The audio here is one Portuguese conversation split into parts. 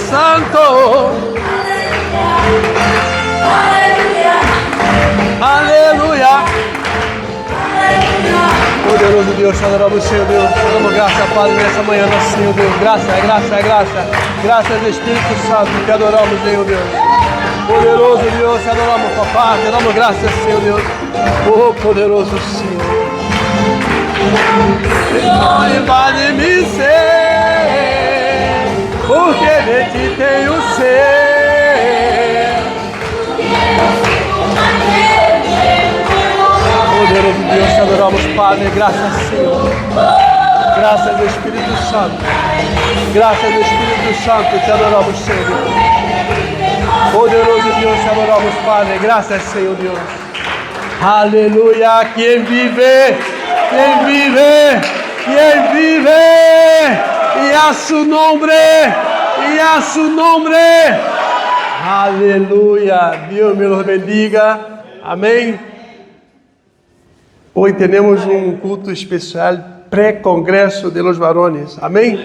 Santo. Aleluia. Poderoso Deus, te adoramos, Senhor Deus. Te damos graça, Padre, nessa manhã, Senhor Deus. Graça. Graças, Espírito Santo. Te adoramos, Senhor Deus. Poderoso Deus, te adoramos, Papá. Te damos graças, Senhor Deus. Oh, poderoso Senhor. Invade-me ser, porque de ti tenho ser. Poderoso Deus, te adoramos, Padre. Graças, Senhor. Graças ao Espírito Santo. Graças ao Espírito Santo, te adoramos, Senhor. Poderoso Deus, te adoramos, Padre. Graças, Senhor Deus. Aleluia. Quem vive, e a su nombre. Aleluya. Dios me los bendiga. Amém. Hoy tenemos un culto especial pré-congresso de los varones. Amém.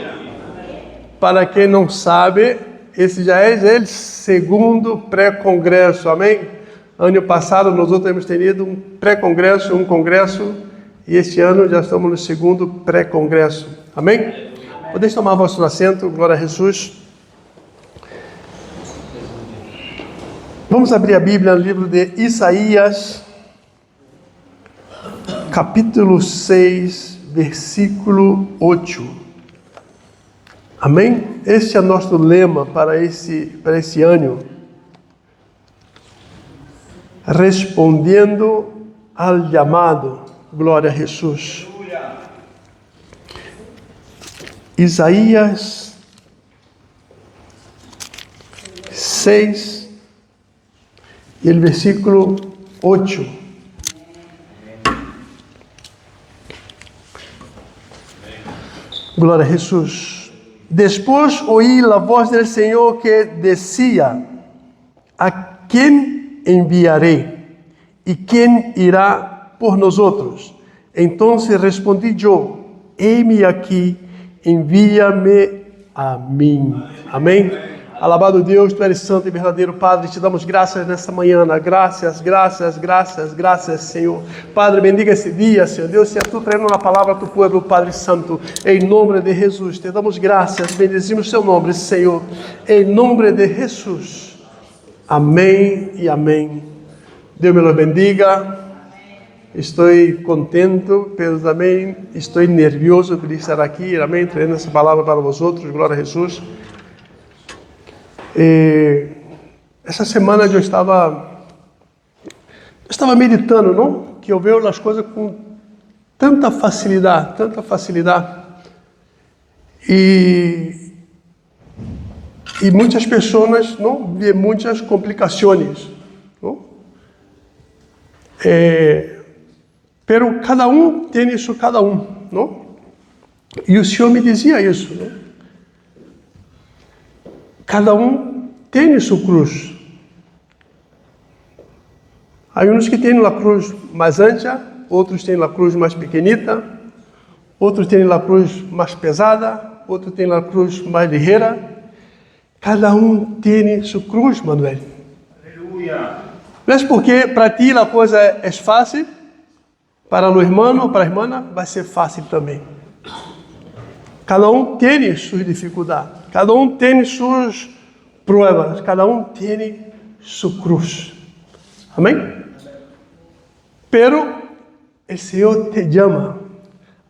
Para quem não sabe, esse já é o segundo pré-congresso. Amém. Ano passado nós temos tenido um pré-congresso, um congresso, e este ano já estamos no segundo pré-congresso. Amém? Podeis tomar vosso assento, glória a Jesus. Vamos abrir a Bíblia no livro de Isaías, capítulo 6, versículo 8. Amém? Este é nosso lema para esse ano. Respondendo ao chamado. Glória a Jesus. Isaías 6, e o versículo 8. Glória a Jesus. Depois ouí a voz do Senhor que dizia: a quem enviarei? E quem irá por nós outros? Então respondi eu: eis-me aqui, envia-me a mim. Amém? Alabado Deus, tu eres santo e verdadeiro, Padre. Te damos graças nessa manhã. Graças, Senhor. Padre, bendiga esse dia, Senhor Deus. Se tu traindo na palavra do povo, Padre Santo, em nome de Jesus. Te damos graças, bendizimos seu nome, Senhor. Em nome de Jesus. Amém e amém. Deus me lo bendiga. Estou contente, mas também estou nervioso por estar aqui, amém, trazendo essa palavra para vosotros, glória a Jesus. Essa semana eu estava meditando, não? Que eu vejo as coisas com tanta facilidade, e muitas pessoas não vê muitas complicações, não? Pero cada um tem isso, não? E o Senhor me dizia isso, não? Cada um tem sua cruz. Há uns que têm a cruz mais ancha, outros têm a cruz mais pequenita, outros têm a cruz mais pesada, outros têm a cruz mais ligeira. Cada um tem sua cruz, Manuel. Aleluia. Mas porque para ti a coisa é fácil, para o irmão ou para a irmã vai ser fácil também. Cada um tem suas dificuldades, cada um tem suas provas, cada um tem sua cruz. Amém? Pero o Senhor te chama,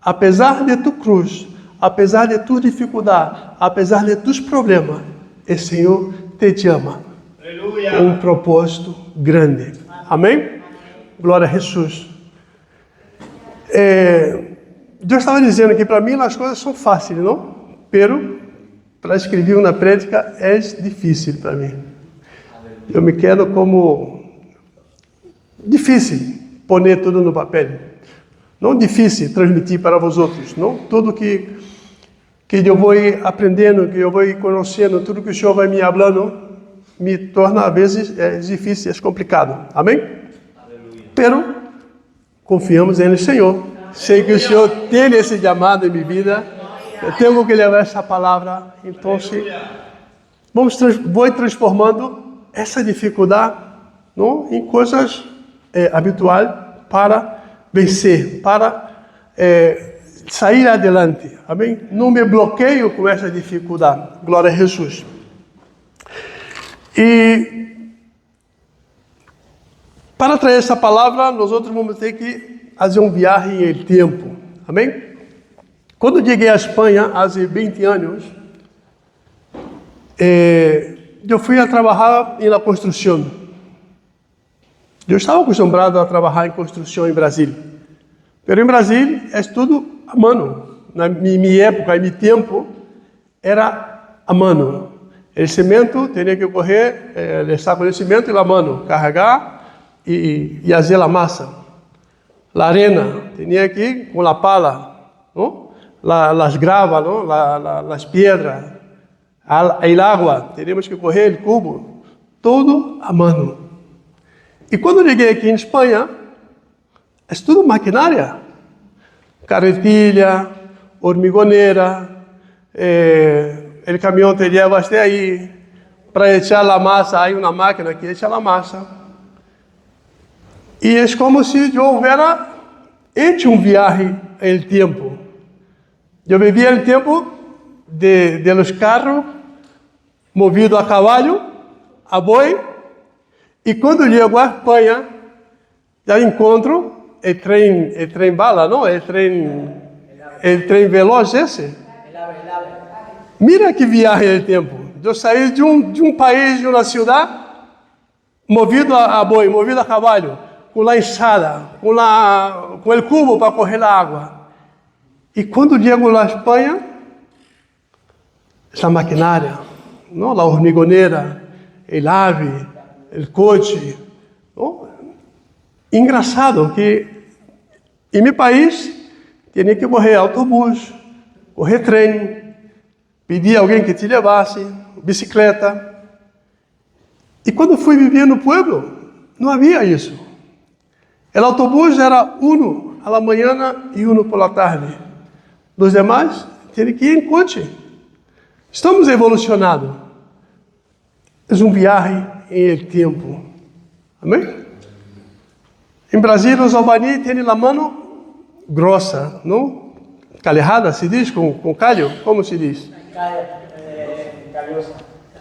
apesar de tu cruz, apesar de tus dificuldades, apesar de tus problemas, o Senhor te chama com um propósito grande. Amém? Glória a Jesus. Eu estava dizendo que para mim as coisas são fáceis, não? Pero para escrever uma prédica é difícil para mim. Eu me quedo como difícil poner tudo no papel. Não difícil transmitir para vós outros, não? Tudo que eu vou aprendendo, que eu vou conhecendo, tudo que o Senhor vai me falando, me torna às vezes difícil, é complicado. Amém? Aleluia. Pero confiamos no Senhor. Sei que o Senhor tem esse chamado em minha vida. Eu tenho que levar essa palavra. Então, vou transformando essa dificuldade, não, em coisas habituais para vencer, para sair adelante. Amém? Não me bloqueio com essa dificuldade. Glória a Jesus. E para trazer essa palavra, nós outros vamos ter que fazer um viagem em tempo. Amém? Quando cheguei à Espanha, há 20 anos, eu fui a trabalhar na construção. Eu estava acostumado a trabalhar em construção em Brasil. Mas em Brasil é tudo a mano. Na minha época, em meu tempo, era a mano. O cimento tinha que correr, o saco de cimento e a mano, carregar e fazer a massa. A arena, tinha que ir com a pala, não? As gravas, não? As pedras, a água, teríamos que correr o cubo, tudo a mano. E quando cheguei aqui em Espanha, é tudo maquinária, carretilha, hormigoneira, o caminhão te leva até aí, para echar a massa, há uma máquina que echa a massa. E é como se eu houvera hecho um viagem em tempo. Eu vivia o tempo de los carros movidos a cavalo, a boi, e quando chego à Espanha, já encontro o trem bala, não? O trem veloz esse. Mira que viagem de tempo. Eu saí de um país, de uma cidade, movido a boi, movido a cavalo, com a enxada, com o cubo para correr a água. E quando chego na Espanha, essa maquinária, não? A hormigoneira, o ave, o coche. Não? Engraçado que em meu país tinha que correr autobus, correr trem, pedir alguém que te levasse, bicicleta. E quando fui viver no pueblo, não havia isso. O autobus era um à manhã e um por la tarde. Os demais tinham que ir em coche. Estamos evolucionando. É um viagem em tempo. Amém? Em Brasil, os albaníes têm a mão grossa, não? Calejada, se diz, com calho? Como se diz?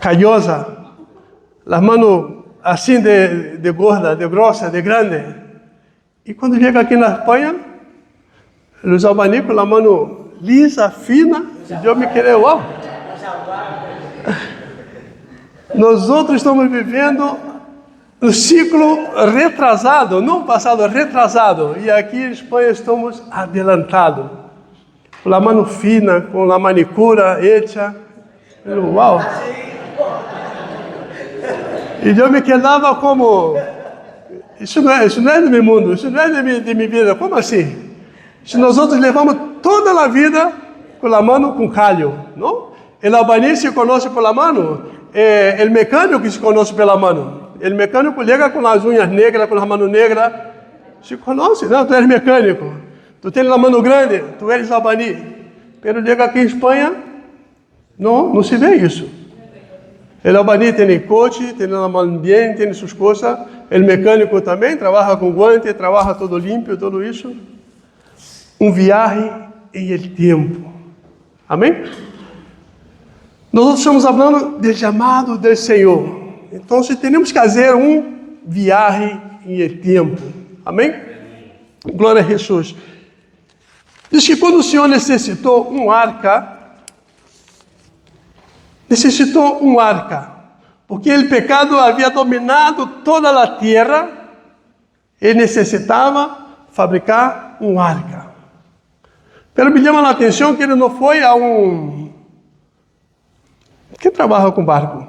Calhosa. As mãos assim de gorda, de grossa, de grande. E quando chega aqui na Espanha, os albaníes com a mão lisa, fina, eu me querer, uau! Nós outros estamos vivendo um ciclo retrasado, não passado, retrasado. E aqui em Espanha estamos adelantados. Com a mão fina, com a manicura hecha. Uau! E eu me quedava como... Isso não é do meu mundo, isso não é de minha vida. Como assim? Se nós outros levamos toda a vida com a mão com calho, não? O albanês se conhece pela mão, o mecânico se conhece pela mão. O mecânico chega com as unhas negras, com as mãos negras, se conhece. Não, tu és mecânico, tu tens a mão grande, tu eres albanês. Mas chega aqui em Espanha, não se vê isso. O albanês tem coche, tem a mão bem, tem suas coisas. O mecânico também trabalha com guante, trabalha todo limpo, tudo isso. Um viagem em el tempo. Amém? Nós estamos falando do chamado do Senhor. Então, temos que fazer viagem em el tempo. Amém? Glória a Jesus. Diz que quando o Senhor necessitou um arca, porque o pecado havia dominado toda a terra, ele necessitava fabricar um arca. Pero me chama a atenção que ele não foi a Quem trabalha com barco?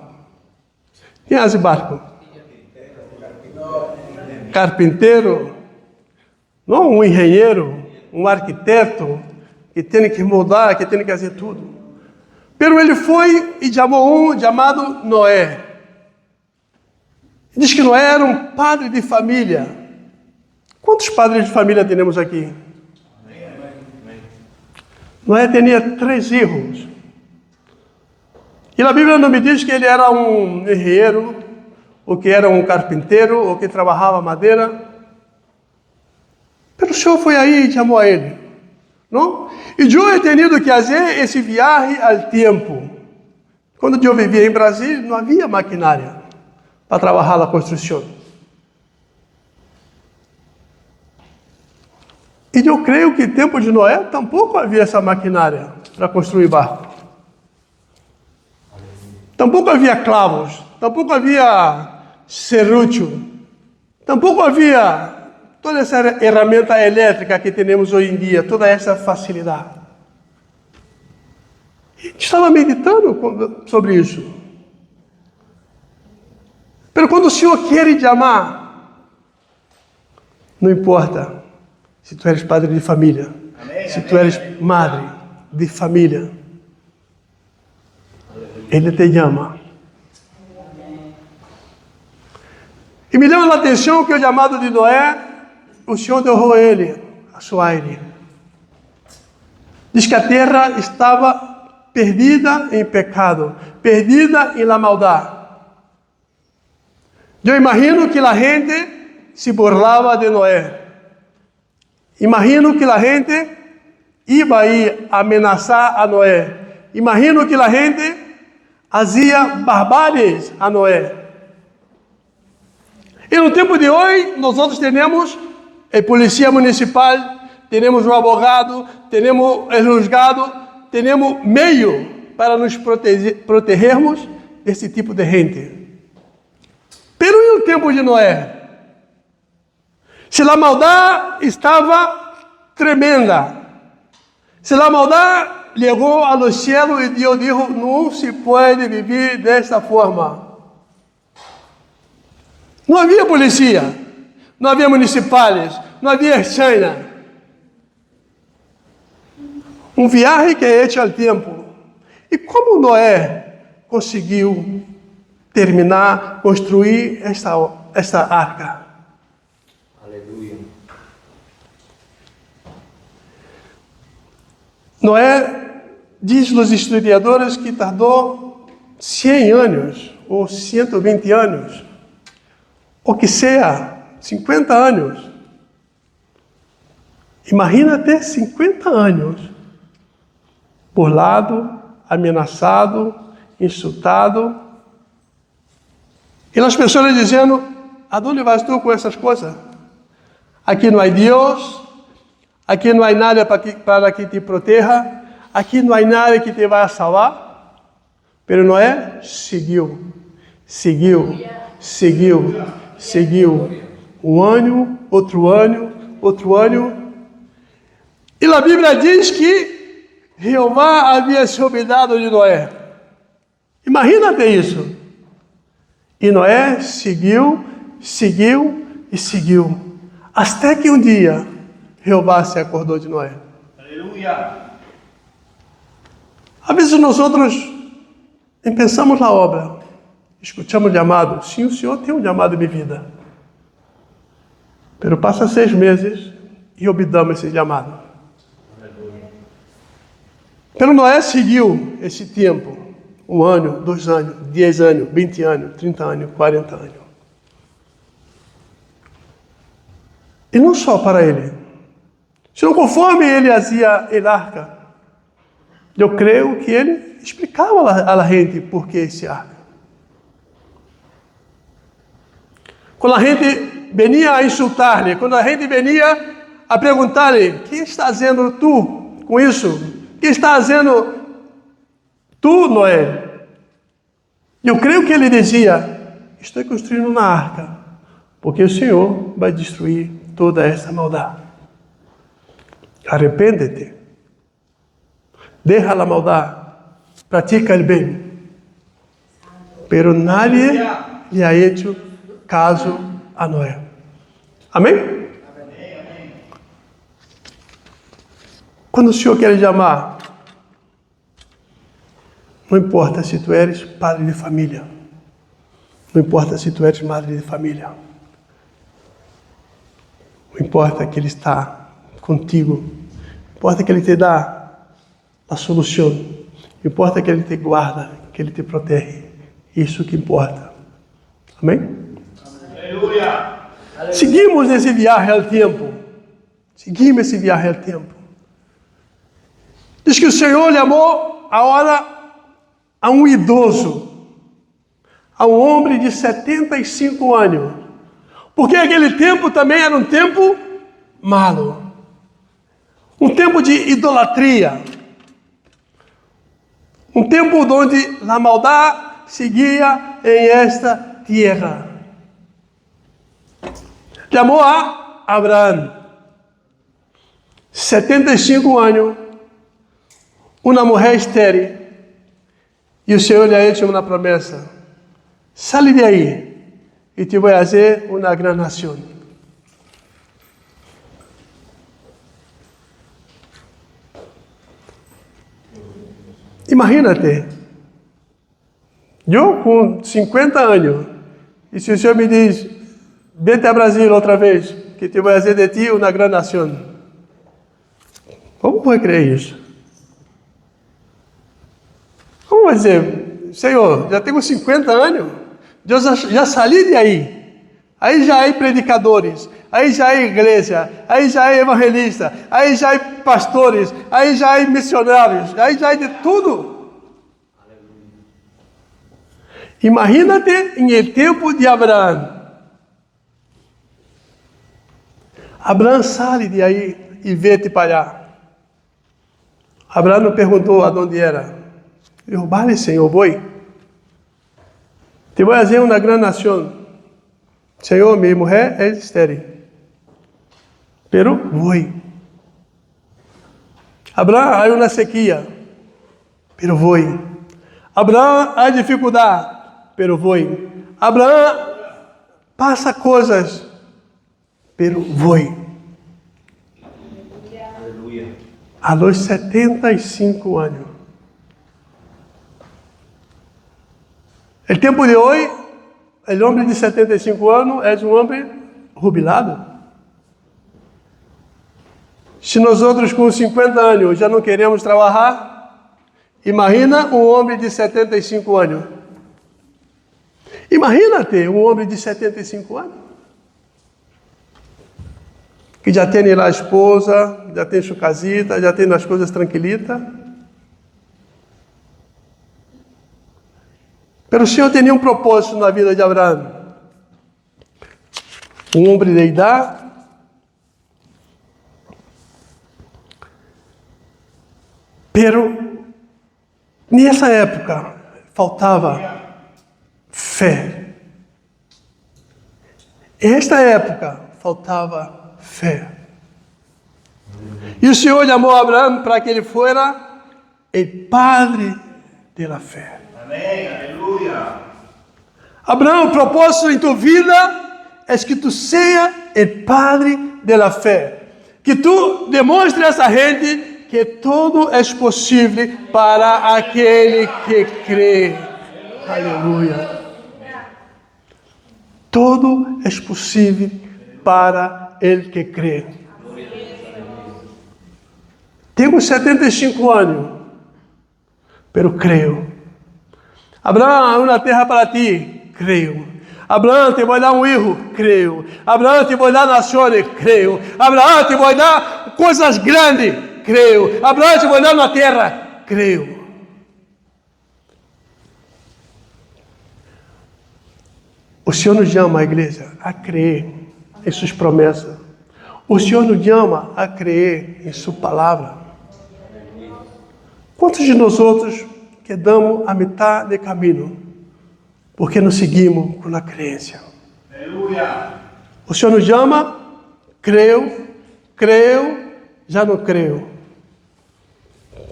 Quem faz barco? Carpinteiro. Não um engenheiro, um arquiteto, que tem que mudar, que tem que fazer tudo. Pero ele foi e chamou um chamado Noé. Diz que Noé era um padre de família. Quantos padres de família temos aqui? Noé tinha 3 filhos. E a Bíblia não me diz que ele era um engenheiro, ou que era um carpinteiro, ou que trabalhava madeira. Mas o Senhor foi aí e chamou a ele, não? E eu he tenido que fazer esse viagem ao tempo. Quando eu vivia em Brasília, não havia maquinária para trabalhar na construção. E eu creio que no tempo de Noé tampouco havia essa maquinária para construir barco. Tampouco havia clavos, tampouco havia serrútil, tampouco havia toda essa ferramenta elétrica que temos hoje em dia, toda essa facilidade. E estava meditando sobre isso. Mas quando o Senhor quer te amar, não importa se tu eres padre de família, se tu eres madre de família, Ele te ama. E me chama a atenção que o chamado de Noé, o Senhor derrubou ele a seu aire. Diz que a terra estava perdida em pecado, perdida em la maldade. Eu imagino que a gente se burlava de Noé. Imagino que a gente iba aí ameaçar a Noé. Imagino que a gente fazia barbáries a Noé. E no tempo de hoje, nós temos a polícia municipal, temos o advogado, temos o juzgado, temos meio para nos protegermos desse tipo de gente. Pero e no tempo de Noé? Se a maldade estava tremenda, se a maldade chegou aos céus e Deus disse, não se pode viver desta forma. Não havia polícia, não havia municipais, não havia China. Um viagem que é hecho ao tempo. E como Noé conseguiu terminar, construir esta arca? Aleluia. Noé, diz os historiadores que tardou 100 anos, ou 120 anos, ou que seja, 50 anos. Imagina ter 50 anos, burlado, ameaçado, insultado, e as pessoas dizendo, aonde vais tu com essas coisas? Aqui não há Deus, aqui não há nada para que te proteja, aqui não há nada que te vai salvar. Pero Noé seguiu. Um ano, outro ano, outro ano. E a Bíblia diz que Jeová havia se olvidado de Noé. Imagina-te isso. E Noé seguiu, até que um dia Jeová se acordou de Noé. Aleluia. Às vezes nós pensamos na obra, escutamos o chamado. Sim, o Senhor tem um chamado de vida. Pero passa 6 meses e obedamos esse chamado. Pero Noé seguiu esse tempo. 1 ano, 2 anos, 10 anos, 20 anos, 30 anos, 40 anos. E não só para ele. Senão, conforme ele fazia a arca, eu creio que ele explicava à gente por que esse arca. Quando a gente venia a insultar-lhe, quando a gente venia a perguntar-lhe, o que está fazendo tu com isso? O que está fazendo tu, Noé? Eu creio que ele dizia, estou construindo uma arca, porque o Senhor vai destruir toda essa maldade. Arrepende-te. Deja a maldade. Pratica o bem. Pero nadie lhe ha hecho caso a Noé. Amém? Quando o Senhor quer chamar, não importa se tu eres padre de família, não importa se tu eres madre de família, não importa que Ele está contigo, não importa que Ele te dá a solução, não importa que Ele te guarda, que Ele te protege. Isso que importa. Amém? Aleluia. Seguimos esse viaje ao tempo. Seguimos esse viaje ao tempo. Diz que o Senhor chamou agora a um idoso, a um homem de 75 anos. Porque aquele tempo também era um tempo malo. Um tempo de idolatria. Um tempo onde a maldade seguia em esta terra. Chamou a Abraão, 75 anos, uma mulher estéril, e o Senhor lhe hecho uma promessa: sale de aí e te vou fazer uma grande nação. Imagínate, eu com 50 anos, e se o Senhor me diz, vete a Brasil outra vez, que te vou fazer de ti uma grande nação. Como vai crer isso? Como vai dizer, Senhor, já tenho 50 anos, eu já saí de aí. Aí já há predicadores, aí já há igreja, aí já há evangelista, aí já há pastores, aí já há missionários, aí já há de tudo. Imagínate em el tempo de Abraão. Abraão sai de aí e vete para allá. Abraão não perguntou aonde era. Eu, vale, Senhor, vou. Te vou fazer uma grande nação. Senhor, minha mulher é estéril. Pero vou. Abraão, há uma sequia. Pero vou. Abraão, há dificuldade. Pero vou. Abraão, passa coisas. Pero vou. Aleluia. A los 75 anos. O tempo de hoje, o homem de 75 anos é um homem jubilado. Se nós outros com 50 anos já não queremos trabalhar, imagina um homem de 75 anos. Imagina-te um homem de 75 anos. Que já tem lá a esposa, já tem sua casita, já tem as coisas tranquilitas. Mas o Senhor tinha um propósito na vida de Abraão. Um homem de idade, pero nessa época faltava fé. Nesta época faltava fé. E o Senhor chamou Abraão para que ele fosse o padre da fé. Amém. Aleluia. Abraão, o propósito em tua vida é que tu seja o padre da fé. Que tu demonstre a essa gente que tudo é possível para aquele que crê. Aleluia. Tudo é possível para ele que crê. Tenho 75 anos, pero creio. Abraão, há uma terra para ti, creio. Abraão, te vou dar um filho, creio. Abraão, te vou dar nações, creio. Abraão, te vou dar coisas grandes, creio. Abraão, te vou dar uma terra, creio. O Senhor nos chama, a igreja, a crer em suas promessas. O Senhor nos chama a crer em sua palavra. Quantos de nós outros quedamos a metade do caminho porque não seguimos com a crença? Aleluia. O Senhor nos chama, creio, já não creio.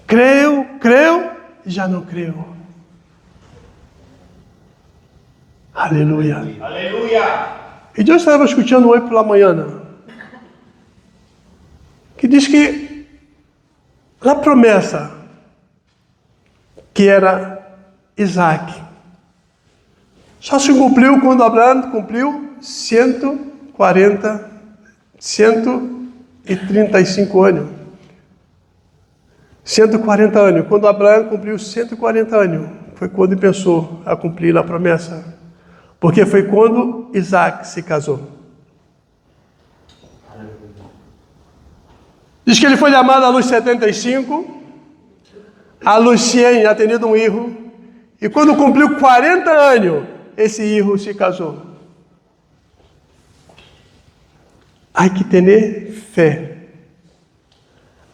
Creio, já não creio. Aleluia. Aleluia. E eu estava escutando hoje pela manhã, que diz que a promessa que era Isaac só se cumpriu quando Abraão cumpriu 135 anos. 140 anos. Quando Abraão cumpriu 140 anos, foi quando pensou a cumprir a promessa. Porque foi quando Isaac se casou. Diz que ele foi chamado a luz 75, a luz 100, ha tenido um filho, e quando cumpriu 40 anos, esse filho se casou. Há que ter fé.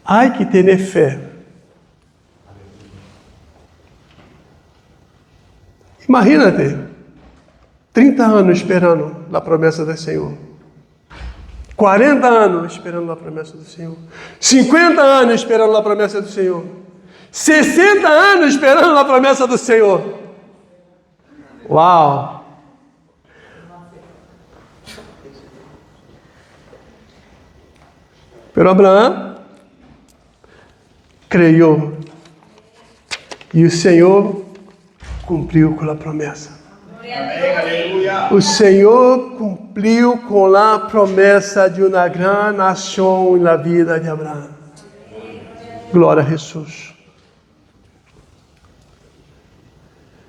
Há que ter fé. Imagínate, 30 anos esperando a promessa do Senhor. 40 anos esperando a promessa do Senhor. 50 anos esperando a promessa do Senhor. 60 anos esperando a promessa do Senhor. Uau! Pero Abraão creu e o Senhor cumpriu com a promessa. Amém, aleluia. O Senhor cumpriu com a promessa de uma grande nação na vida de Abraão. Glória a Jesus.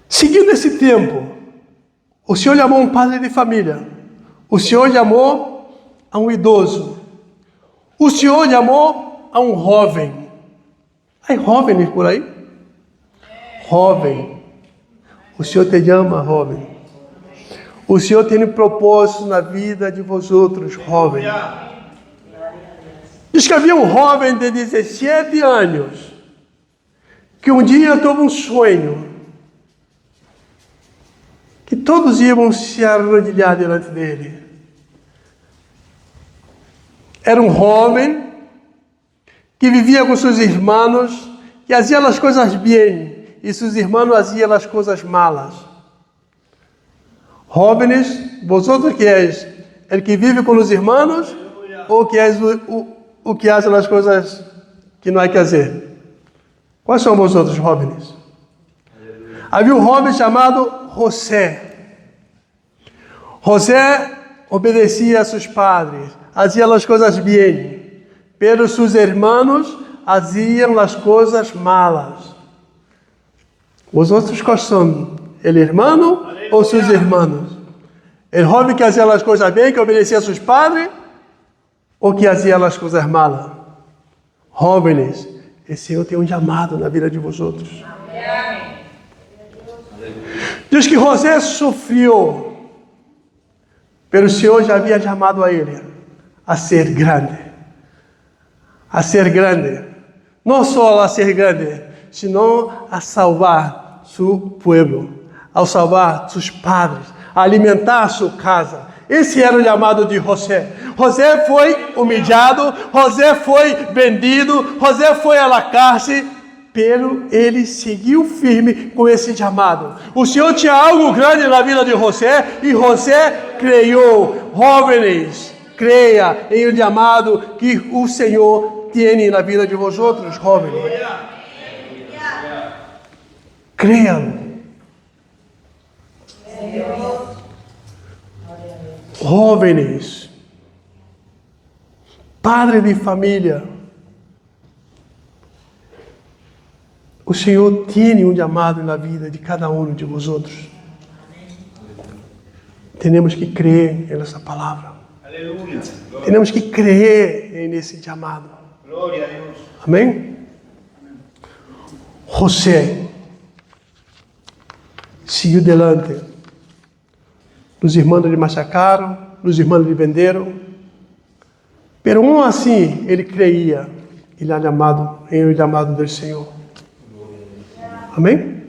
Seguindo esse tempo, o Senhor chamou um padre de família. O Senhor chamou a um idoso. O Senhor chamou a um jovem. Há jovens por aí? Jovem. O Senhor te chama, jovem. O Senhor tem um propósito na vida de vosotros, jovem. Diz que havia um jovem de 17 anos que um dia teve um sonho que todos iam se arrodilhar diante dele. Era um jovem que vivia com seus irmãos, que fazia as coisas bem e seus irmãos faziam as coisas malas. Jóvenes, vosotros que és el que vive com os irmãos ou que és o que faz as coisas que não há que fazer? Quais são vosotros, jóvenes? Havia um jovem chamado José. José obedecia a seus padres, fazia as coisas bem, pero seus irmãos faziam as coisas malas. Vosotros quais são? El hermano ou seus irmãos? El jovem que fazia as coisas bem, que obedecia a seus padres, ou que fazia as coisas malas? Jóvenes, o Senhor tem um chamado na vida de vosotros. Diz que José sofreu, pero o Senhor já havia chamado a ele a ser grande. A ser grande. Não só a ser grande, senão a salvar seu povo, a salvar seus padres, a alimentar sua casa. Esse era o chamado de José. José foi humilhado, José foi vendido, José foi à la cárcel, pero ele seguiu firme com esse chamado. O Senhor tinha algo grande na vida de José e José creu. Jóvenes, creia em um chamado que o Senhor tem na vida de vosotros, jóvenes. Creiam. Jóvenes, padre de família, o Senhor tem um chamado na vida de cada um de vosotros. Temos que crer nessa palavra. Aleluia. Temos que crer nesse chamado. Glória a Deus. Amém? José seguiu delante. Os irmãos lhe machacaram, os irmãos lhe venderam. Pero um assim, ele creia em o chamado do Senhor. Amém?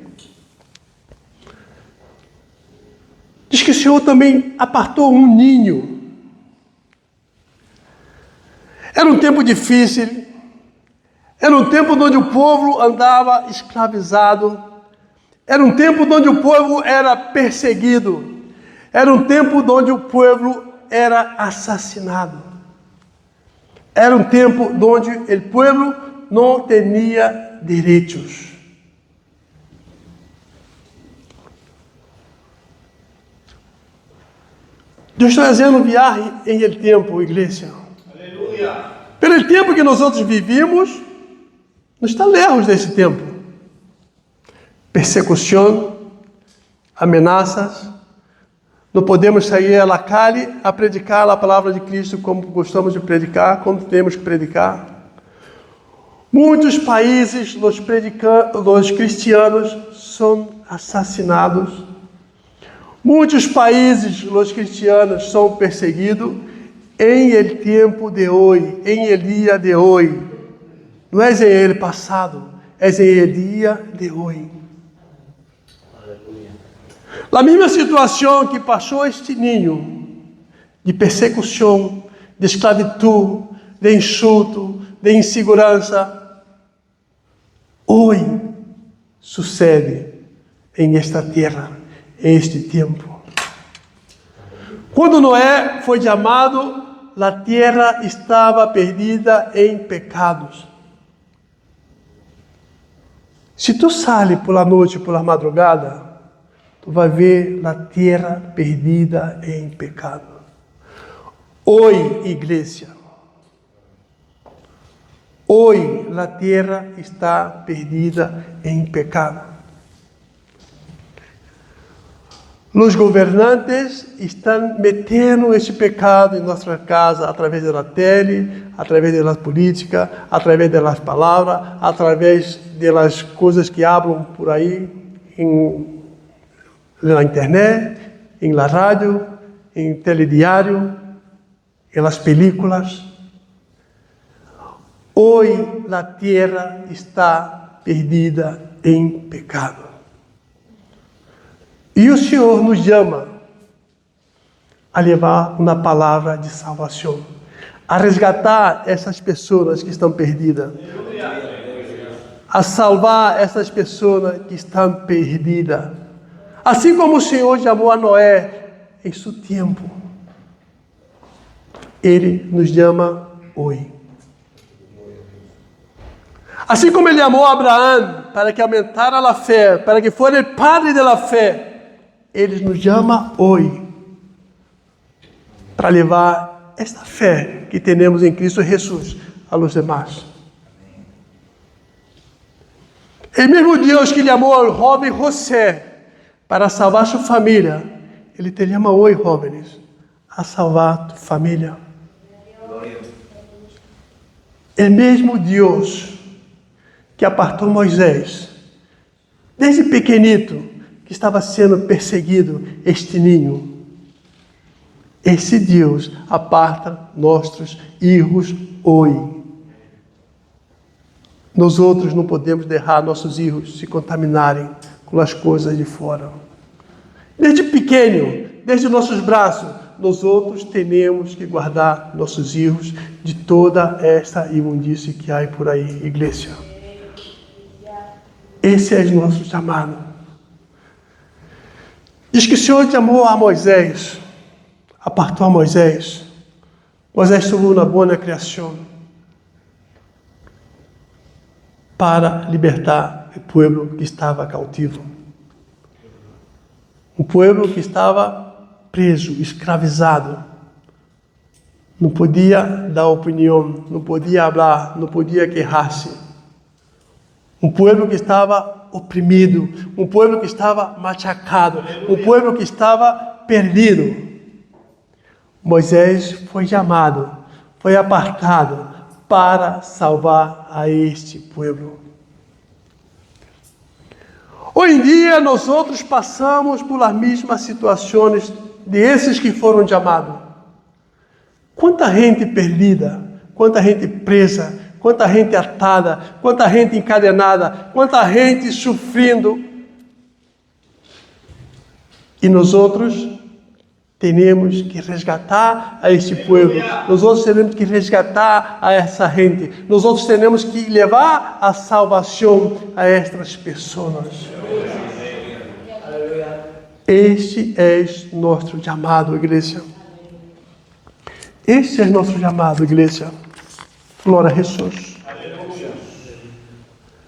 Diz que o Senhor também apartou um ninho. Era um tempo difícil. Era um tempo onde o povo andava escravizado. Era um tempo onde o povo era perseguido. Era um tempo onde o povo era assassinado. Era um tempo onde o povo não tinha direitos. Deus está fazendo viagem em el tempo, igreja. Aleluia. Pelo tempo que nós outros vivimos, não está lejos desse tempo. persecução, ameaças. Não podemos sair à calle a predicar a palavra de Cristo como gostamos de predicar, como temos que predicar. Muitos países, os cristianos são assassinados. Muitos países, os cristianos são perseguidos em el tempo de hoje, em el dia de hoje. Não é em el passado, é em el dia de hoje. A mesma situação que passou este ninho, de persecução, de esclavitud, de insulto, de insegurança, hoje sucede em esta terra, em este tempo. Quando Noé foi chamado, a terra estava perdida em pecados. Se tu sale por la noite, por la madrugada, tu vai ver a terra perdida em pecado. Hoje, igreja, hoje a terra está perdida em pecado. Os governantes estão metendo este pecado em nossa casa através da tele, através da política, através das palavras, através das coisas que falam por aí na internet, na rádio, em telediário, em las películas. Hoje a terra está perdida em pecado. E o Senhor nos chama a levar uma palavra de salvação, a resgatar essas pessoas que estão perdidas, a salvar essas pessoas que estão perdidas. Assim como o Senhor chamou a Noé em seu tempo, Ele nos chama hoje. Assim como Ele chamou a Abraão para que aumentara a fé, para que fosse o padre da fé, Ele nos chama hoje para levar esta fé que temos em Cristo Jesus a los demás. O mesmo Deus que chamou ao jovem José para salvar sua família, Ele te chama hoje, jovens, a salvar tua família. O mesmo Deus que apartou Moisés, desde pequenito, que estava sendo perseguido, este ninho. Esse Deus aparta nossos filhos hoje. Nós outros não podemos deixar nossos filhos se contaminarem com as coisas de fora. Desde pequeno, desde nossos braços, nós outros temos que guardar nossos filhos de toda esta imundície que há por aí, igreja. Esse é o nosso chamado. Diz que o Senhor chamou a Moisés, apartou a Moisés. Moisés teve uma boa criação para libertar o povo que estava cautivo. Um povo que estava preso, escravizado. Não podia dar opinião, não podia falar, não podia queixar-se. Um povo que estava oprimido, um povo que estava machacado, um povo que estava perdido. Moisés foi chamado, foi apartado para salvar a este povo. Hoje em dia, nós outros passamos por as mesmas situações desses que foram chamados. Quanta gente perdida, quanta gente presa, quanta gente atada, quanta gente encadenada, quanta gente sofrendo. E nós outros temos que resgatar a este povo. Nós outros temos que resgatar a essa gente. Nós outros temos que levar a salvação a estas pessoas. Este é nosso chamado, igreja. Este é nosso chamado, igreja. Glória a Jesus.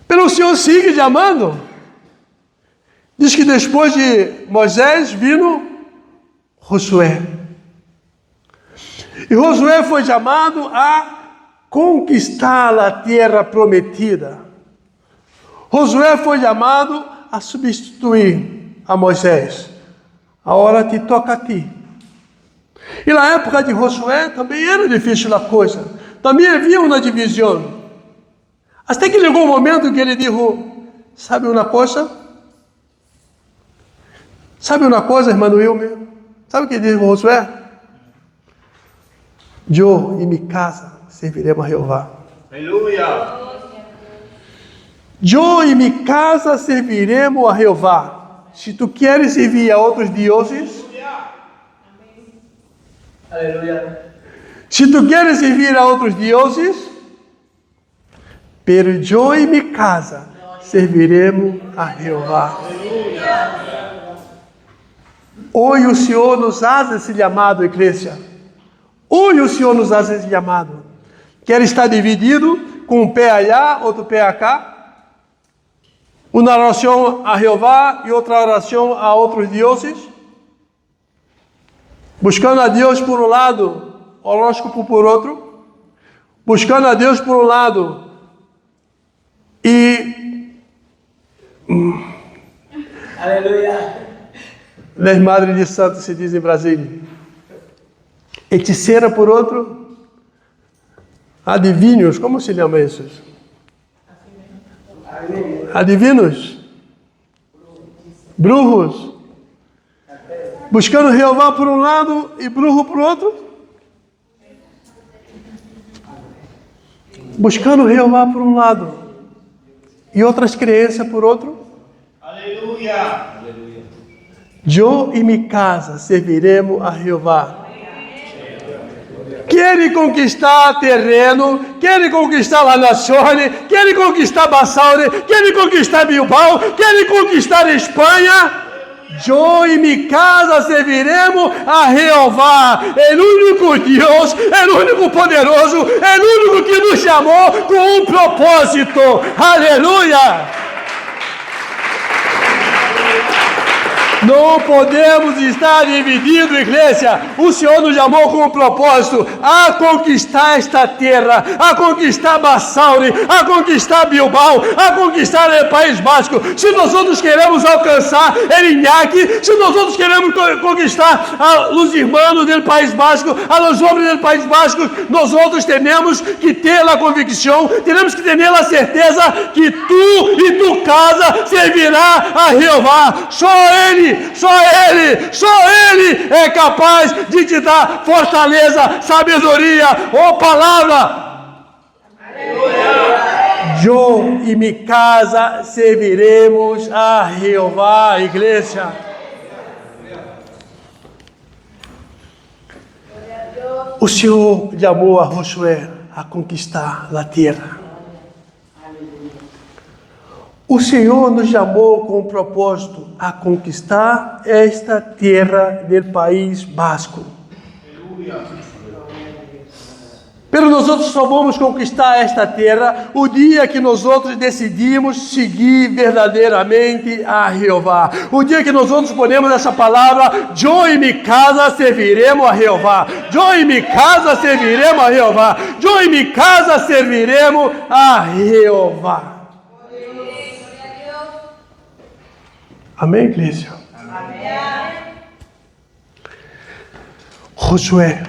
Pelo Senhor sigue chamando. Diz que depois de Moisés vino Josué. E Josué foi chamado a conquistar a terra prometida. Josué foi chamado a substituir a Moisés. Agora te toca a ti. E na época de Josué também era difícil a coisa. Também havia uma divisão. Até que chegou um momento que ele disse, sabe uma coisa? Sabe uma coisa, Emanuel? Sabe o que disse Josué? Eu e minha casa serviremos a Jeová. Aleluia. Eu e minha casa serviremos a Jeová. Se tu queres servir a outros deuses, Aleluia. se tu queres servir a outros deuses, pero eu e minha casa serviremos a Jeová. Hoje o Senhor nos faz esse chamado, igreja. Hoje o Senhor nos faz esse chamado. Quer estar dividido, com um pé allá, outro pé acá. Uma oração a Jeová e outra oração a outros deuses. Buscando a Deus por um lado, horóscopo por outro. Buscando a Deus por um lado e... Aleluia. Las Madres de Santos se diz em Brasília. Hechiceira por outro. Adivinhos, como se chama isso? Adivinos? Brujos. Buscando Jeová por um lado e bruxo por outro. Buscando Jeová por um lado e outras crenças por outro. Aleluia. Eu e minha casa serviremos a Jeová. Querem conquistar terreno, querem conquistar La Nazione, querem conquistar Basauri, querem conquistar Bilbao, querem conquistar Espanha. Eu e minha casa serviremos a Jeová, o único Deus, o único poderoso, o único que nos chamou com um propósito. Aleluia! Não podemos estar divididos, igreja. O Senhor nos chamou com um propósito a conquistar esta terra, a conquistar Basauri, a conquistar Bilbao, a conquistar o País Basco. Se nós outros queremos alcançar Erinhaque, se nós outros queremos conquistar os irmãos do País Basco, a los homens do País Basco, nós outros temos que ter a convicção, temos que ter a certeza que tu e tu casa servirá a Jeová. Só Ele é capaz de te dar fortaleza, sabedoria ou palavra. Aleluia. Eu e minha casa serviremos a Jeová, igreja. O Senhor chamou a Josué a conquistar a terra. O Senhor nos chamou com o propósito a conquistar esta terra do País Basco. Pero nós outros só vamos conquistar esta terra o dia que nós outros decidimos seguir verdadeiramente a Jeová. O dia que nós outros ponemos essa palavra, eu e minha casa serviremos a Jeová. Eu e minha casa serviremos a Jeová. Eu e minha casa serviremos a Jeová. Amém, igreja? Amém. Josué,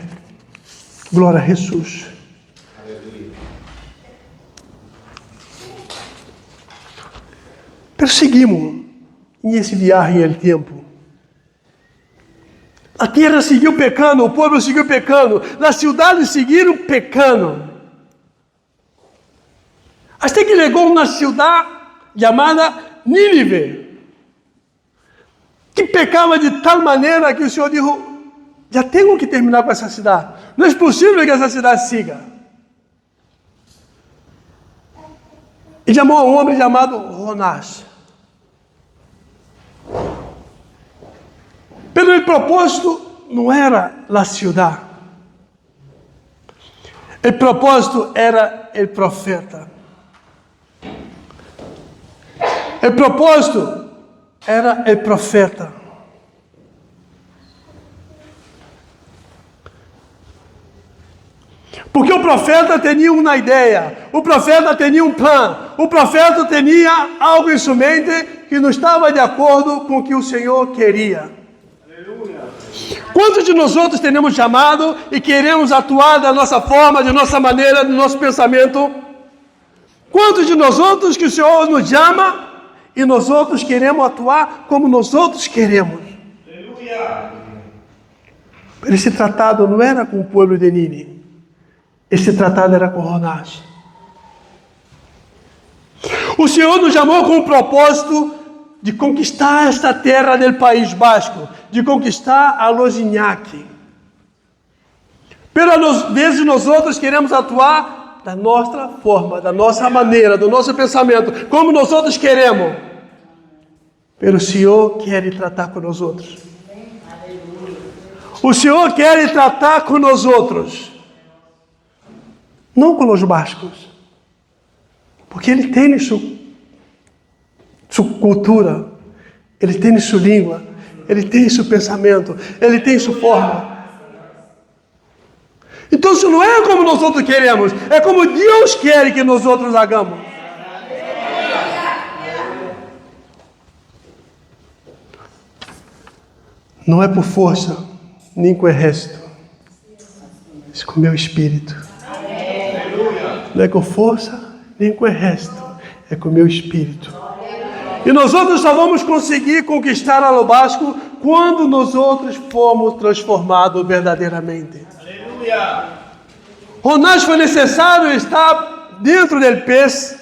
glória a Jesus. Aleluia. Perseguimos nesse viagem no tempo. A terra seguiu pecando, o povo seguiu pecando, as cidades seguiram pecando. Até que chegou uma cidade chamada Nínive, que pecava de tal maneira que o Senhor disse, já tenho que terminar com essa cidade. Não é possível que essa cidade siga. E chamou um homem chamado Jonás. Pelo propósito não era a cidade. O propósito era o profeta. O propósito era o profeta. Porque o profeta tinha uma ideia, o profeta tinha um plano, o profeta tinha algo em sua mente que não estava de acordo com o que o Senhor queria. Quantos de nós outros temos chamado e queremos atuar da nossa forma, de nossa maneira, do nosso pensamento? Quantos de nós outros que o Senhor nos chama e nós outros queremos atuar como nós outros queremos? Esse tratado não era com o povo de Nínive. Esse tratado era com Jonás. O Senhor nos chamou com o propósito de conquistar esta terra do País Basco, de conquistar a Lozinhaque. Pero às vezes nós outros queremos atuar da nossa forma, da nossa maneira, do nosso pensamento, como nós outros queremos. Pero o Senhor quer tratar com nós outros. O Senhor quer tratar com nós outros, não com os bascos, porque Ele tem sua cultura, Ele tem sua língua, Ele tem seu pensamento, Ele tem sua forma. Então isso não é como nós outros queremos, é como Deus quer que nós outros hagamos. Não é por força, nem com o exército, mas com o meu espírito. Não é com força, nem com o exército, é com o meu espírito. E nós outros só vamos conseguir conquistar a Basco quando nós outros formos transformados verdadeiramente. Aleluia. Jonás foi necessário estar dentro do peixe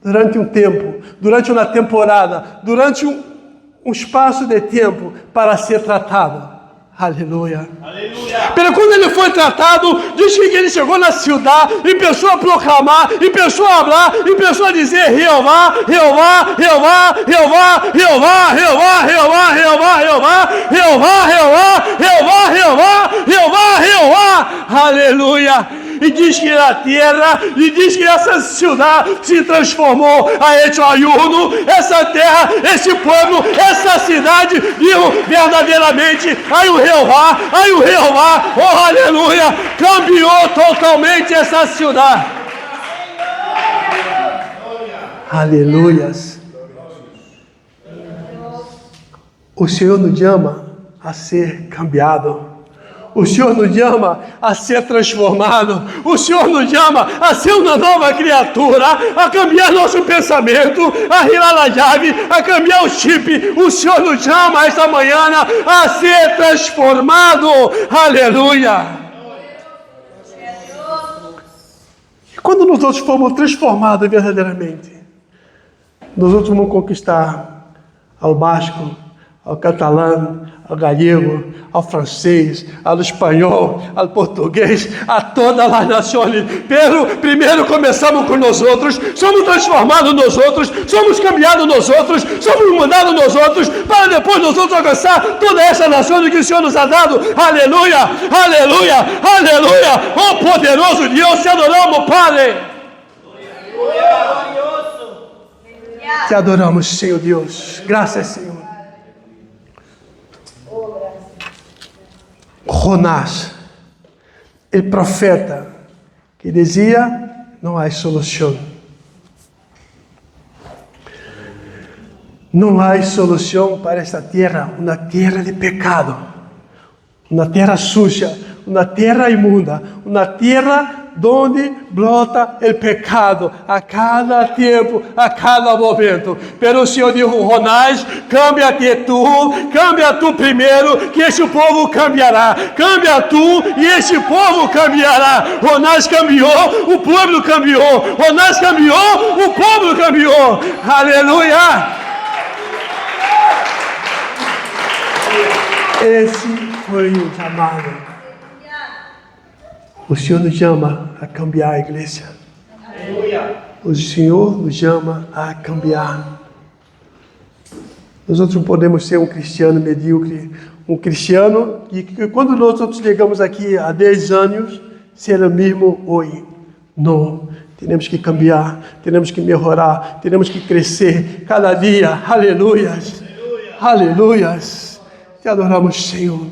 durante um tempo, durante uma temporada, durante um espaço de tempo para ser tratado. Aleluia. Aleluia. Pero quando ele foi tratado, diz que ele chegou na cidade e começou a proclamar, e começou a falar, e começou a dizer: Jeová, Jeová, Jeová, Jeová, Jeová, Jeová, Jeová, Jeová, Jeová, Jeová, Jeová, Jeová, Jeová, Jeová, Jeová. Aleluia. E diz que a terra, e diz que essa cidade se transformou a Etioiuno, essa terra, esse povo, essa cidade, viu verdadeiramente, aí o Jeová, oh aleluia, cambiou totalmente essa cidade. Aleluias. O Senhor nos chama a ser cambiado. O Senhor nos chama a ser transformado. O Senhor nos chama a ser uma nova criatura, a cambiar nosso pensamento, a virar a chave, a cambiar o chip. O Senhor nos chama esta manhã a ser transformado. Aleluia. E quando nós outros formos transformados verdadeiramente, nós outros vamos conquistar ao basco, ao catalão, ao galego, ao francês, ao espanhol, ao português, a todas as nações. Primeiro começamos com nós outros, somos transformados nós outros, somos cambiados nós outros, somos mudados nós outros, para depois nós outros alcançar toda essa nação que o Senhor nos ha dado. Aleluia, aleluia, aleluia. Oh poderoso Deus, te adoramos, Padre. Te adoramos, Senhor Deus. Graças, Senhor. Jonás, o profeta, que dizia: não há solução. Não há solução para esta terra, uma terra de pecado, uma terra suja, uma terra imunda, uma terra onde brota o pecado a cada tempo, a cada momento. Pero o Senhor dijo: Jonás, cambia-te tu primeiro, que este povo cambiará. Cambia tu e este povo cambiará. Jonás cambiou, o povo cambiou. Jonás cambiou, o povo cambiou. Aleluia! Esse foi o chamado. O Senhor nos chama a cambiar a igreja. Aleluia. O Senhor nos chama a cambiar. Nós outros não podemos ser um cristiano medíocre, um cristiano que quando nós outros chegamos aqui há 10 anos, ser o mesmo hoje. Não, temos que cambiar, temos que melhorar, temos que crescer cada dia. Aleluias, aleluias. Te adoramos, Senhor.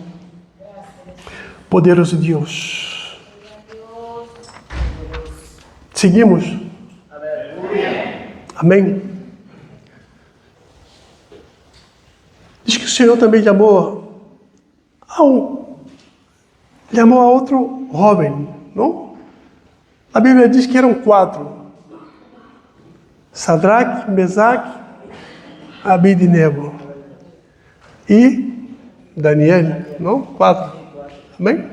Poderoso Deus. Seguimos? Amém? Diz que o Senhor também chamou a outro jovem, não? A Bíblia diz que eram 4. Sadraque, Mesaque, Abednego e Daniel, não? 4. Amém?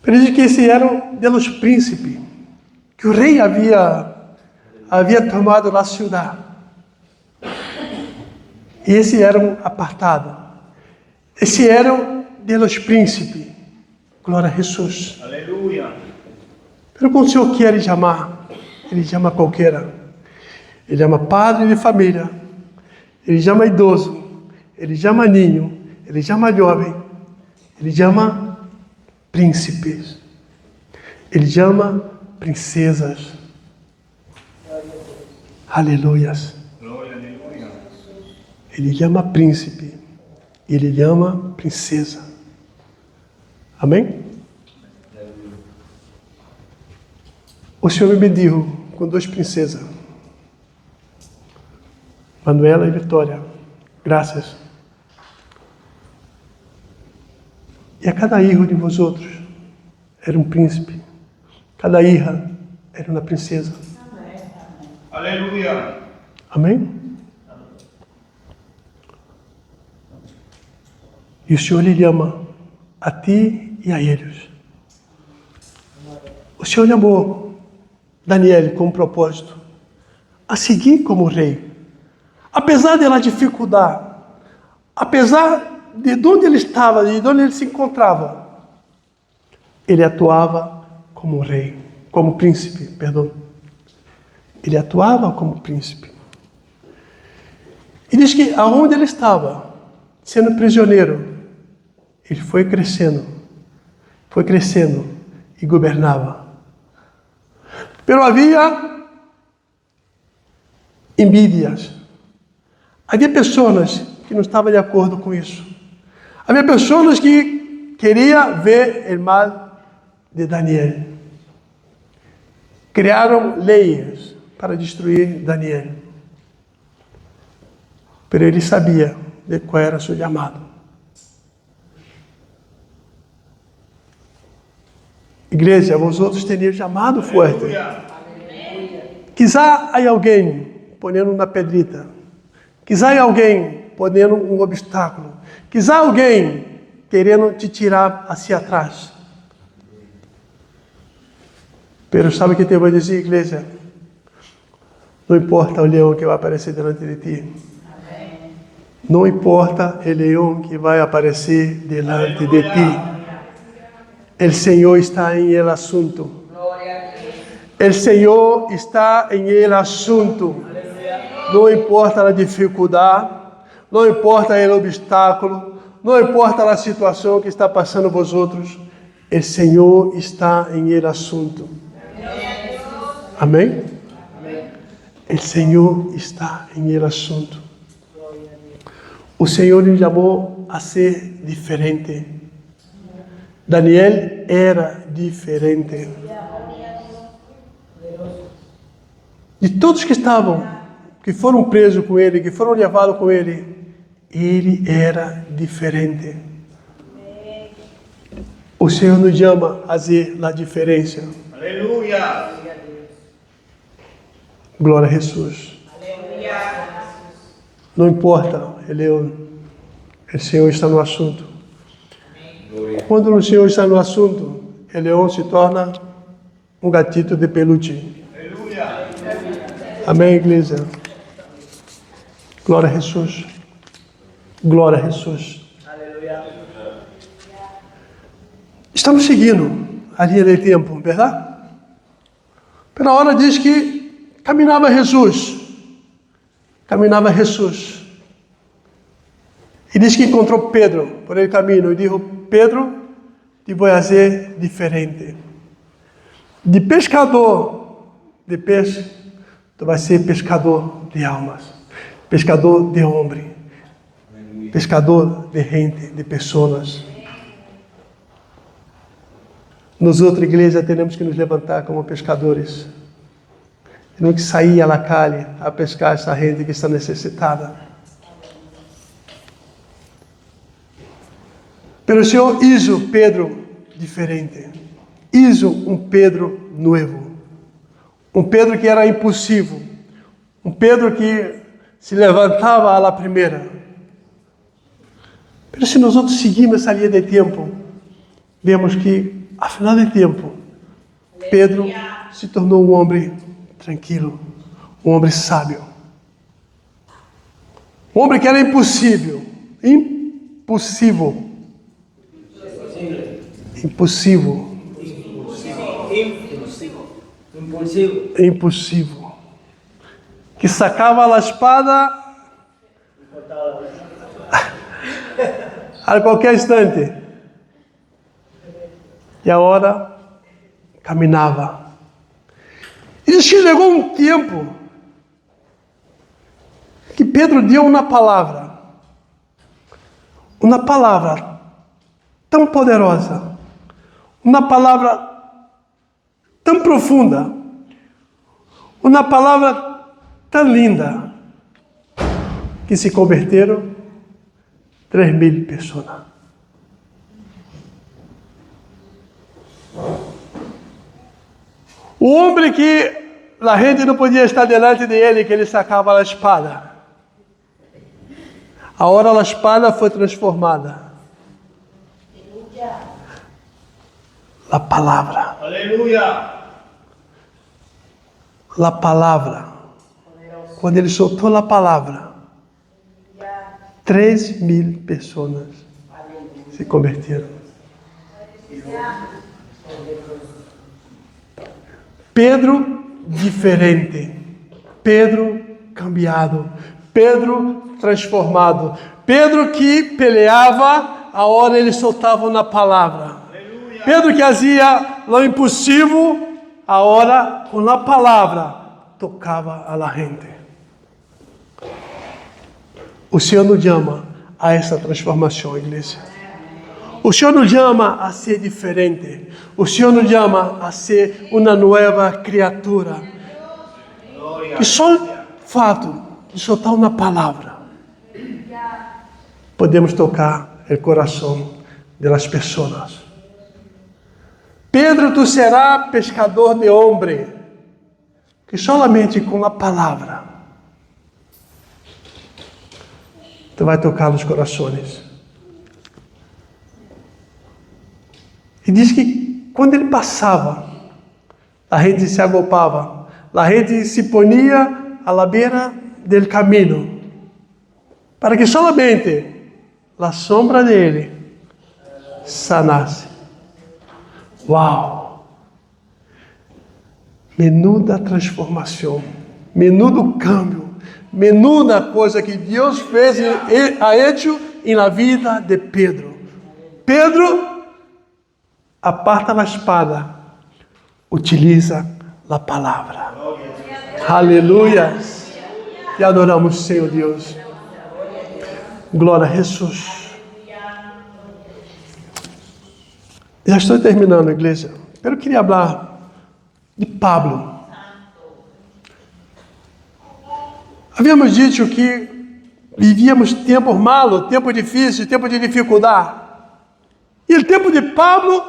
Ele diz que esses eram de los príncipes, que o rei havia tomado a cidade. E esses eram apartados. Esses eram de los príncipes. Glória a Jesus. Aleluia. Mas quando o Senhor quer chamar, Ele chama qualquer. Ele chama padre de família. Ele chama idoso. Ele chama ninho. Ele chama jovem. Ele chama príncipes. Ele chama princesas. Aleluias. Glória, aleluia. Ele chama príncipe. Ele chama princesa. Amém? O Senhor me bendijo com 2 princesas. Manuela e Vitória. Graças. E a cada filho de vós outros era um príncipe. Cada hija era uma princesa. Aleluia. Amém? E o Senhor lhe chama a ti e a eles. O Senhor chamou Daniel com um propósito a seguir como rei. Apesar da dificuldade, apesar de onde ele estava, de onde ele se encontrava, ele atuava como rei, como príncipe, perdão. Ele atuava como príncipe. E diz que aonde ele estava, sendo prisioneiro, ele foi crescendo e governava. Pero havia envidias. Havia pessoas que não estavam de acordo com isso. Havia pessoas que queriam ver o mal de Daniel. Criaram leis para destruir Daniel. Mas ele sabia de qual era seu chamado. Igreja, vós outros teriam chamado forte. Quizá há alguém ponendo uma pedrita. Quizá há alguém ponendo um obstáculo. Quizá alguém querendo te tirar hacia atrás. Pero sabe o que te vou dizer, igreja? Não importa o leão que vai aparecer diante de ti. Não importa o leão que vai aparecer diante de ti. O Senhor está em el assunto. O Senhor está em el assunto. Não importa a dificuldade, não importa o obstáculo, não importa a situação que está passando vós outros, o Senhor está em el assunto. Amém? O Senhor está em el assunto. O Senhor lhe chamou a ser diferente. Daniel era diferente. De todos que foram presos com ele, que foram levados com ele, ele era diferente. O Senhor nos chama a fazer a diferença. Aleluia. Glória a Jesus. Não importa, o Senhor está no assunto. Quando o Senhor está no assunto, o leão se torna um gatito de peluche. Aleluia. Amém, igreja? Glória a Jesus. Glória a Jesus. Aleluia. Estamos seguindo a linha do tempo, verdade? Pela hora diz que caminhava Jesus. Caminhava Jesus. E diz que encontrou Pedro por el caminho e disse: Pedro, te vou fazer diferente. De pescador de peixe, tu vais ser pescador de almas, pescador de homem, pescador de gente, de pessoas. Nós, outra igreja, temos que nos levantar como pescadores. Temos que sair à la calle a pescar essa gente que está necessitada. Pero o Senhor hizo Pedro diferente. Hizo Pedro novo. Pedro que era impulsivo. Pedro que se levantava a la primeira. Pero se nós seguimos essa linha de tempo, vemos que, ao final do tempo, Pedro se tornou homem tranquilo, homem sábio. Homem que era impossível. Impossível. Impulsivo. Que sacava a espada a qualquer instante. E agora caminhava. E diz que chegou tempo que Pedro deu uma palavra tão poderosa, uma palavra tão profunda, uma palavra tão linda, que se converteram 3.000 pessoas. O homem que a gente não podia estar delante dele, que ele sacava a espada. Agora a espada foi transformada. A palavra. Aleluia. A palavra. Quando ele soltou a palavra, 3.000 pessoas se converteram. Pedro diferente. Pedro cambiado. Pedro transformado. Pedro que peleava, a hora ele soltava na palavra. Pedro que fazia o impossível, a hora com a palavra tocava a la gente. O Senhor nos chama a essa transformação, igreja. O Senhor nos chama a ser diferente. O Senhor nos chama a ser uma nova criatura. E só o fato de soltar uma palavra, podemos tocar o coração das pessoas. Pedro, tu serás pescador de homem, que solamente com a palavra tu vai tocar os corações. E diz que quando ele passava, a gente se agolpava, a gente se ponia à la beira del caminho, para que solamente a sombra dele sanasse. Uau! Menuda transformação, menudo câmbio, menuda coisa que Deus fez a hecho na vida de Pedro. Pedro aparta a espada, utiliza a palavra. Aleluia! Te adoramos, Senhor Deus. Glória a Jesus. Já estou terminando, igreja. Eu queria falar de Pablo. Havíamos dito que vivíamos tempos malos, tempo difícil, tempo de dificuldade. E o tempo de Pablo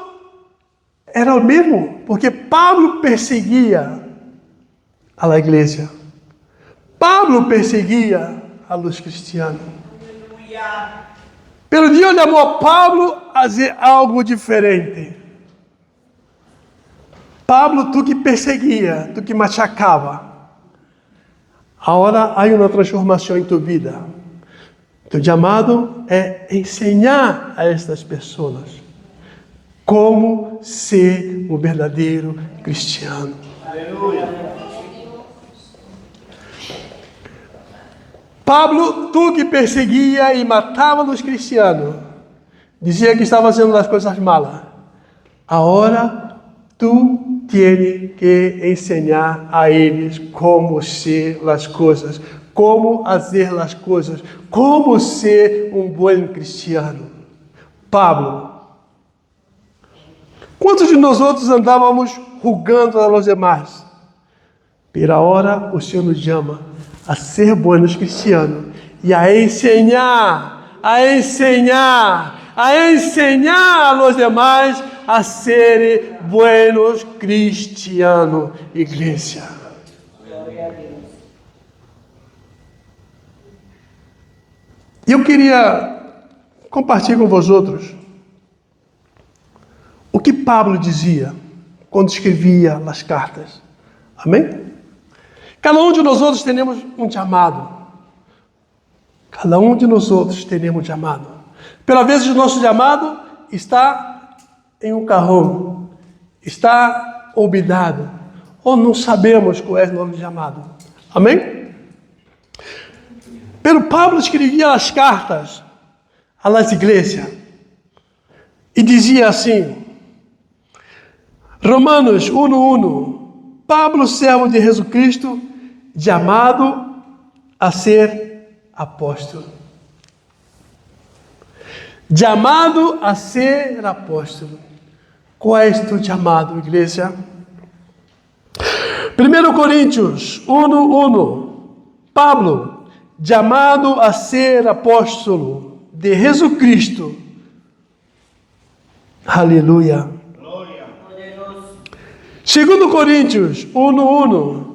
era o mesmo, porque Pablo perseguia a igreja. Pablo perseguia a los cristianos. Pero Deus chamou a Pablo a fazer algo diferente. Pablo, tu que perseguia, tu que machacava, agora há uma transformação em tua vida. Teu chamado é ensinar a estas pessoas como ser um verdadeiro cristiano. Aleluia. Pablo, tu que perseguia e matava os cristianos, dizia que estava fazendo as coisas malas. Agora, tu tens que ensinar a eles como ser as coisas, como fazer as coisas, como ser um bom cristiano. Pablo, quantos de nós outros andávamos julgando a los demás? Pela hora, o Senhor nos chama a ser bons cristianos e a ensinar a enseñar a los demás a ser buenos cristianos, igreja. E eu queria compartilhar com vós outros o que Pablo dizia quando escrevia as cartas. Amém? Cada um de nós outros temos um chamado. Cada um de nós outros temos um chamado. Pela vezes o nosso chamado está em um carrão, está olvidado, ou não sabemos qual é o nosso chamado. Amém? Pero Pablo escrevia as cartas às igrejas e dizia assim, Romanos 1:1, Pablo, servo de Jesus Cristo, chamado a ser apóstolo. Chamado a ser apóstolo. Qual é tu chamado, igreja? 1 Coríntios 1:1, Pablo, chamado a ser apóstolo de Jesus Cristo. Aleluia. 2 Coríntios 1:1,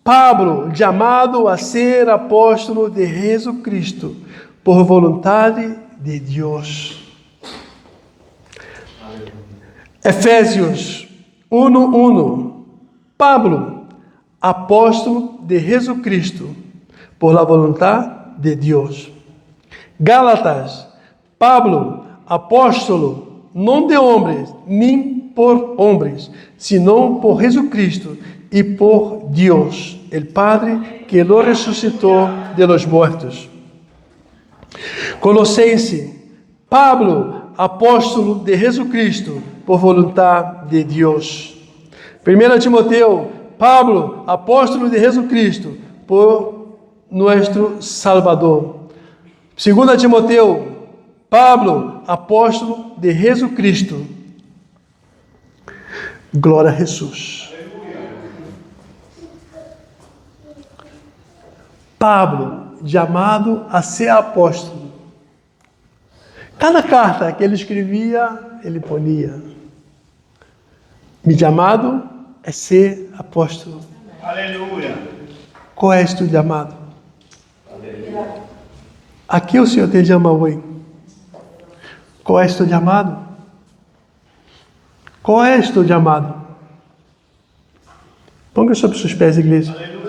Pablo, chamado a ser apóstolo de Jesus Cristo, por vontade de Deus. Efésios 1:1, Pablo, apóstolo de Jesus Cristo, por la voluntad de Deus. Gálatas, Pablo, apóstolo, não de homens, nem por homens, sino por Jesucristo e por Deus, el Padre, que lo resucitou de los muertos. Colossenses, Pablo, apóstolo de Jesucristo, por voluntad de Deus. 1 Timoteo, Pablo, apóstolo de Jesucristo, por nuestro Salvador. 2 Timoteo, Pablo, apóstolo de Jesucristo. Glória a Jesus. Pablo, chamado a ser apóstolo. Cada carta que ele escrevia, ele ponia. Mi chamado é ser apóstolo. Aleluia. Qual é tu chamado? Aqui o Senhor te chama hoje. Qual é tu chamado? Qual é tu chamado? Ponga sobre seus pés, igreja.